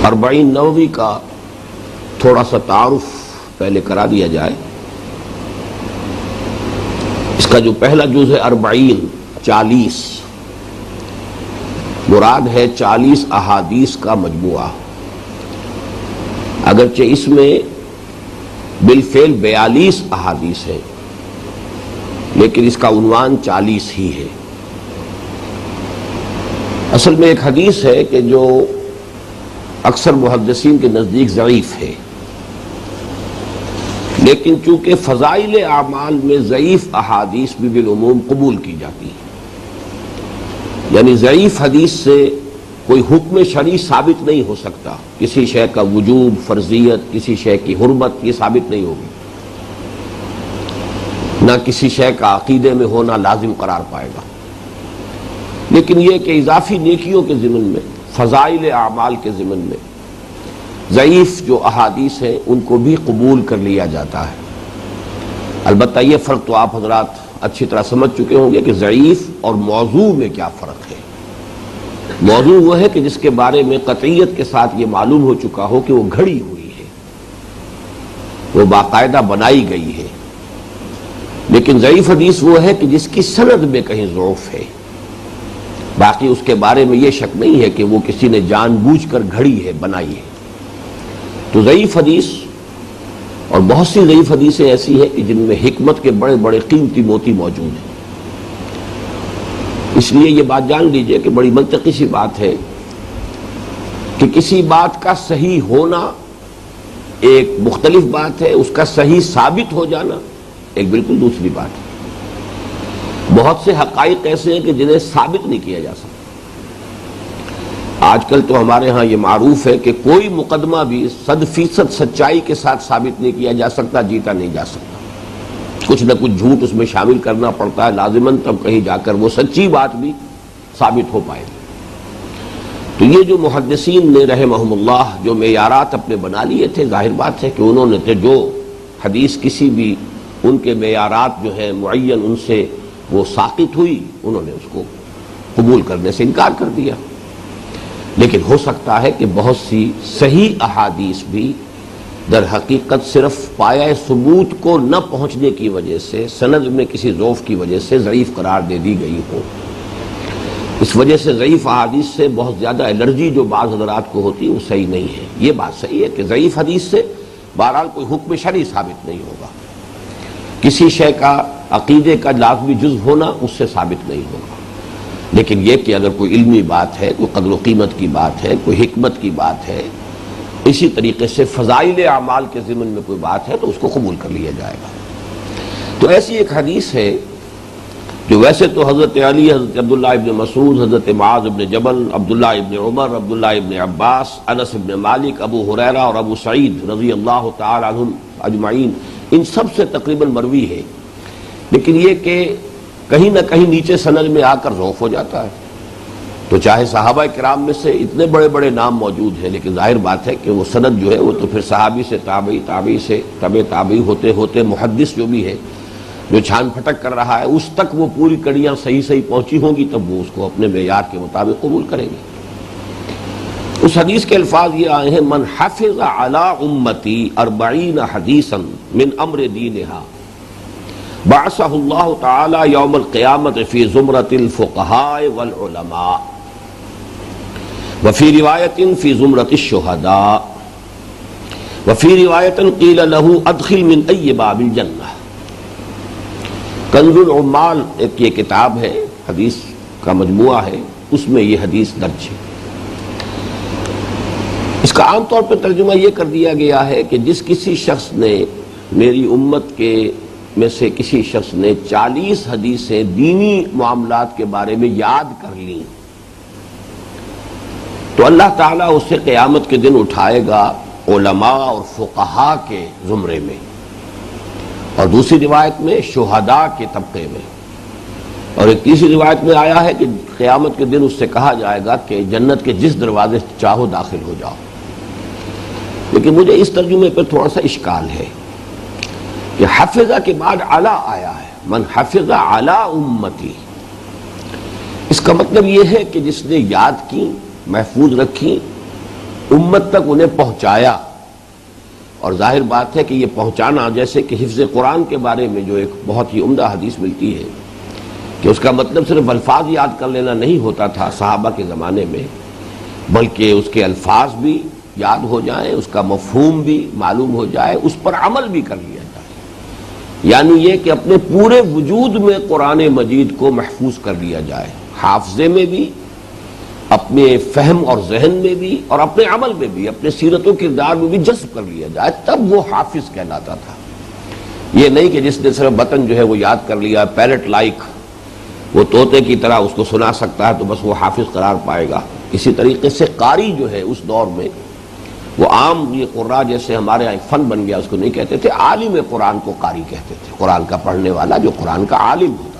اربعین نووی کا تھوڑا سا تعارف پہلے کرا دیا جائے۔ اس کا جو پہلا جز ہے اربعین 40، مراد ہے 40 احادیث کا مجموعہ، اگرچہ اس میں بالفعل 42 احادیث ہیں لیکن اس کا عنوان 40 ہی ہے۔ اصل میں ایک حدیث ہے کہ جو اکثر محدثین کے نزدیک ضعیف ہے، لیکن چونکہ فضائل اعمال میں ضعیف احادیث بھی بالعموم قبول کی جاتی ہیں، یعنی ضعیف حدیث سے کوئی حکم شرعی ثابت نہیں ہو سکتا، کسی شے کا وجوب، فرضیت، کسی شے کی حرمت یہ ثابت نہیں ہوگی، نہ کسی شے کا عقیدے میں ہونا لازم قرار پائے گا، لیکن یہ کہ اضافی نیکیوں کے ضمن میں، فضائل اعمال کے ضمن میں ضعیف جو احادیث ہیں ان کو بھی قبول کر لیا جاتا ہے۔ البتہ یہ فرق تو آپ حضرات اچھی طرح سمجھ چکے ہوں گے کہ ضعیف اور موضوع میں کیا فرق ہے۔ موضوع وہ ہے کہ جس کے بارے میں قطعیت کے ساتھ یہ معلوم ہو چکا ہو کہ وہ گھڑی ہوئی ہے، وہ باقاعدہ بنائی گئی ہے، لیکن ضعیف حدیث وہ ہے کہ جس کی سند میں کہیں ضعف ہے، باقی اس کے بارے میں یہ شک نہیں ہے کہ وہ کسی نے جان بوجھ کر گھڑی ہے، بنائی ہے۔ تو ضعیف حدیث، اور بہت سی ضعیف حدیثیں ایسی ہیں کہ جن میں حکمت کے بڑے بڑے قیمتی موتی موجود ہیں۔ اس لیے یہ بات جان لیجئے کہ بڑی منطقی سی بات ہے کہ کسی بات کا صحیح ہونا ایک مختلف بات ہے، اس کا صحیح ثابت ہو جانا ایک بالکل دوسری بات ہے۔ بہت سے حقائق ایسے ہیں کہ جنہیں ثابت نہیں کیا جا سکتا۔ آج کل تو ہمارے ہاں یہ معروف ہے کہ کوئی مقدمہ بھی 100% سچائی کے ساتھ ثابت نہیں کیا جا سکتا، جیتا نہیں جا سکتا، کچھ نہ کچھ جھوٹ اس میں شامل کرنا پڑتا ہے لازماً، تب کہیں جا کر وہ سچی بات بھی ثابت ہو پائے۔ تو یہ جو محدثین نے رحمہم اللہ جو معیارات اپنے بنا لیے تھے، ظاہر بات ہے کہ انہوں نے جو حدیث کسی بھی ان کے معیارات جو ہیں معین ان سے وہ ساقط ہوئی، انہوں نے اس کو قبول کرنے سے انکار کر دیا۔ لیکن ہو سکتا ہے کہ بہت سی صحیح احادیث بھی در حقیقت صرف پایہ ثبوت کو نہ پہنچنے کی وجہ سے، سند میں کسی ضعف کی وجہ سے ضعیف قرار دے دی گئی ہو۔ اس وجہ سے ضعیف احادیث سے بہت زیادہ الرجی جو بعض حضرات کو ہوتی ہے وہ صحیح نہیں ہے۔ یہ بات صحیح ہے کہ ضعیف حدیث سے بہرحال کوئی حکم شرعی ثابت نہیں ہوگا، کسی شے کا عقیدے کا لازمی جز ہونا اس سے ثابت نہیں ہوگا، لیکن یہ کہ اگر کوئی علمی بات ہے، کوئی قدر و قیمت کی بات ہے، کوئی حکمت کی بات ہے، اسی طریقے سے فضائل اعمال کے ضمن میں کوئی بات ہے تو اس کو قبول کر لیا جائے گا۔ تو ایسی ایک حدیث ہے جو ویسے تو حضرت علی، حضرت عبداللہ ابن مسعود، حضرت معاذ ابن جبل، عبداللہ ابن عمر، عبداللہ ابن عباس، انس ابن مالک، ابو ہریرہ اور ابو سعید رضی اللہ تعالی عنہم اجمعین، ان سب سے تقریباً مروی ہے، لیکن یہ کہ کہیں نہ کہیں نیچے سند میں آ کر ضعف ہو جاتا ہے۔ تو چاہے صحابہ کرام میں سے اتنے بڑے بڑے نام موجود ہیں، لیکن ظاہر بات ہے کہ وہ سند جو ہے وہ تو پھر صحابی سے تابعی، تابعی سے تبع تابعی ہوتے ہوتے محدث جو بھی ہے، جو چھان پھٹک کر رہا ہے، اس تک وہ پوری کڑیاں صحیح صحیح پہنچی ہوں گی، تب وہ اس کو اپنے معیار کے مطابق قبول کریں گے۔ اس حدیث کے الفاظ یہ آئے ہیں: من حفظ علی امتی 40 حدیثا من امر دینہا بعثہ اللہ تعالی یوم القیامت فی زمرۃ الفقہاء والعلماء وفی روایت فی زمرۃ الشہداء وفی روایت قیل له ادخل من ای باب الجنہ۔ کنز العمال ایک یہ کتاب ہے، حدیث کا مجموعہ ہے، اس میں یہ حدیث درج ہے۔ اس کا عام طور پر ترجمہ یہ کر دیا گیا ہے کہ جس کسی شخص نے، میری امت کے میں سے کسی شخص نے 40 حدیثیں دینی معاملات کے بارے میں یاد کر لیں تو اللہ تعالیٰ اسے قیامت کے دن اٹھائے گا علماء اور فقہاء کے زمرے میں، اور دوسری روایت میں شہداء کے طبقے میں، اور ایک تیسری روایت میں آیا ہے کہ قیامت کے دن اس سے کہا جائے گا کہ جنت کے جس دروازے سے چاہو داخل ہو جاؤ۔ لیکن مجھے اس ترجمے پر تھوڑا سا اشکال ہے کہ حفظہ کے بعد علی آیا ہے، من حفظ علی امتی، اس کا مطلب یہ ہے کہ جس نے یاد کی، محفوظ رکھی، امت تک انہیں پہنچایا. اور ظاہر بات ہے کہ یہ پہنچانا، جیسے کہ حفظ قرآن کے بارے میں جو ایک بہت ہی عمدہ حدیث ملتی ہے کہ اس کا مطلب صرف الفاظ یاد کر لینا نہیں ہوتا تھا صحابہ کے زمانے میں، بلکہ اس کے الفاظ بھی یاد ہو جائیں، اس کا مفہوم بھی معلوم ہو جائے، اس پر عمل بھی کر لیا جائے. یعنی یہ کہ اپنے پورے وجود میں قرآن مجید کو محفوظ کر لیا جائے، حافظے میں بھی، اپنے فہم اور ذہن میں بھی، اور اپنے عمل میں بھی، اپنے سیرت و کردار میں بھی جذب کر لیا جائے، تب وہ حافظ کہلاتا تھا. یہ نہیں کہ جس نے صرف بطن جو ہے وہ یاد کر لیا، پیرٹ لائک، وہ طوطے کی طرح اس کو سنا سکتا ہے تو بس وہ حافظ قرار پائے گا. اسی طریقے سے قاری جو ہے اس دور میں، وہ عام یہ قراء جیسے ہمارے یہاں فن بن گیا اس کو نہیں کہتے تھے، عالم قرآن کو قاری کہتے تھے، قرآن کا پڑھنے والا جو قرآن کا عالم ہوتا تھا.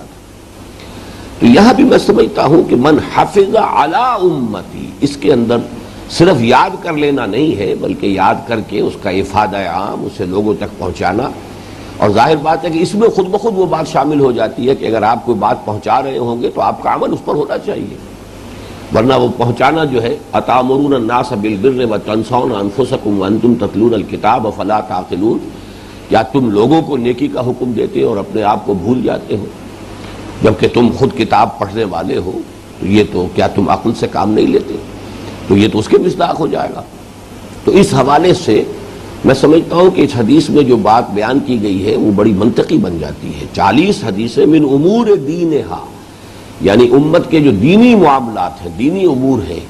تو یہاں بھی میں سمجھتا ہوں کہ من حفظ علی امتی، اس کے اندر صرف یاد کر لینا نہیں ہے، بلکہ یاد کر کے اس کا افادہ عام، اسے لوگوں تک پہنچانا. اور ظاہر بات ہے کہ اس میں خود بخود وہ بات شامل ہو جاتی ہے کہ اگر آپ کوئی بات پہنچا رہے ہوں گے تو آپ کا عمل اس پر ہونا چاہیے، ورنہ وہ پہنچانا جو ہے اتامرون الناس بالبر وتنسون انفسکم وانتم تتلون الکتاب فلا تعقلون، کیا تم لوگوں کو نیکی کا حکم دیتے اور اپنے آپ کو بھول جاتے ہو جبکہ تم خود کتاب پڑھنے والے ہو؟ تو یہ تو کیا تم عقل سے کام نہیں لیتے؟ تو یہ تو اس کے مصداق ہو جائے گا. تو اس حوالے سے میں سمجھتا ہوں کہ اس حدیث میں جو بات بیان کی گئی ہے وہ بڑی منطقی بن جاتی ہے. 40 حدیثیں من امور دینہا، یعنی امت کے جو دینی معاملات ہیں، دینی امور ہیں،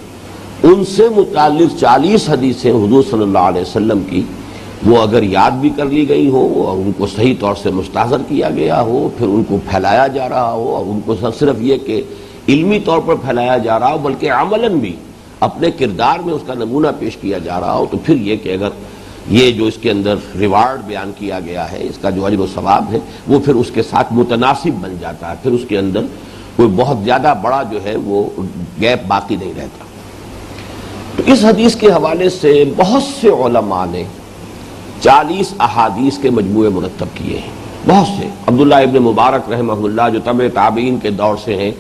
ان سے متعلق 40 حدیثیں حضور صلی اللہ علیہ وسلم کی، وہ اگر یاد بھی کر لی گئی ہو اور ان کو صحیح طور سے مستحضر کیا گیا ہو، پھر ان کو پھیلایا جا رہا ہو، اور ان کو صرف یہ کہ علمی طور پر پھیلایا جا رہا ہو بلکہ عملاً بھی اپنے کردار میں اس کا نمونہ پیش کیا جا رہا ہو، تو پھر یہ کہ اگر یہ جو اس کے اندر ریوارڈ بیان کیا گیا ہے، اس کا جو اجر و ثواب ہے، وہ پھر اس کے ساتھ متناسب بن جاتا ہے، پھر اس کے اندر کوئی بہت زیادہ بڑا جو ہے وہ گیپ باقی نہیں رہتا. تو اس حدیث کے حوالے سے بہت سے علماء نے 40 احادیث کے مجموعے مرتب کیے ہیں، بہت سے. عبداللہ ابن مبارک رحمہ اللہ جو تبع تابعین کے دور سے ہیں،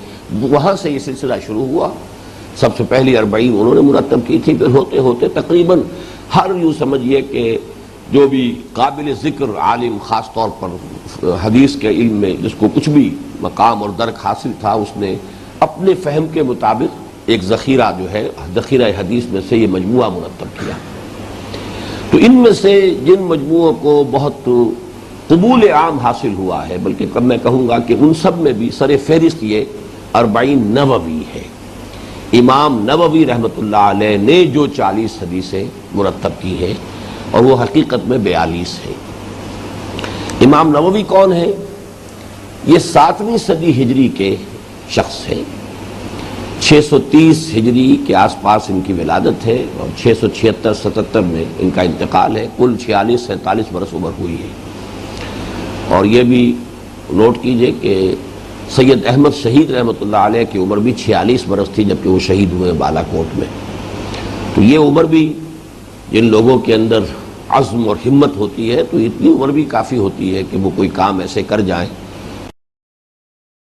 وہاں سے یہ سلسلہ شروع ہوا. سب سے پہلی 40 انہوں نے مرتب کی تھی، پھر ہوتے ہوتے تقریباً ہر یوں سمجھیے کہ جو بھی قابل ذکر عالم، خاص طور پر حدیث کے علم میں جس کو کچھ بھی مقام اور درک حاصل تھا، اس نے اپنے فہم کے مطابق ایک ذخیرہ جو ہے ذخیرہ حدیث میں سے یہ مجموعہ مرتب کیا. تو ان میں سے جن مجموعوں کو بہت قبول عام حاصل ہوا ہے، بلکہ میں کہوں گا کہ ان سب میں بھی سر فہرست یہ 40 نووی ہے. امام نووی رحمۃ اللہ علیہ نے جو 40 حدیثیں مرتب کی ہیں، اور وہ حقیقت میں 42 ہیں. امام نووی کون ہے؟ یہ 7ویں صدی ہجری کے شخص ہیں. 630 ہجری کے آس پاس ان کی ولادت ہے اور 676-77 میں ان کا انتقال ہے. کل 46-47 برس عمر ہوئی ہے. اور یہ بھی نوٹ کیجئے کہ سید احمد شہید رحمۃ اللہ علیہ کی عمر بھی 46 برس تھی جبکہ وہ شہید ہوئے بالا کوٹ میں. تو یہ عمر بھی جن لوگوں کے اندر عزم اور ہمت ہوتی ہے تو اتنی عمر بھی کافی ہوتی ہے کہ وہ کوئی کام ایسے کر جائیں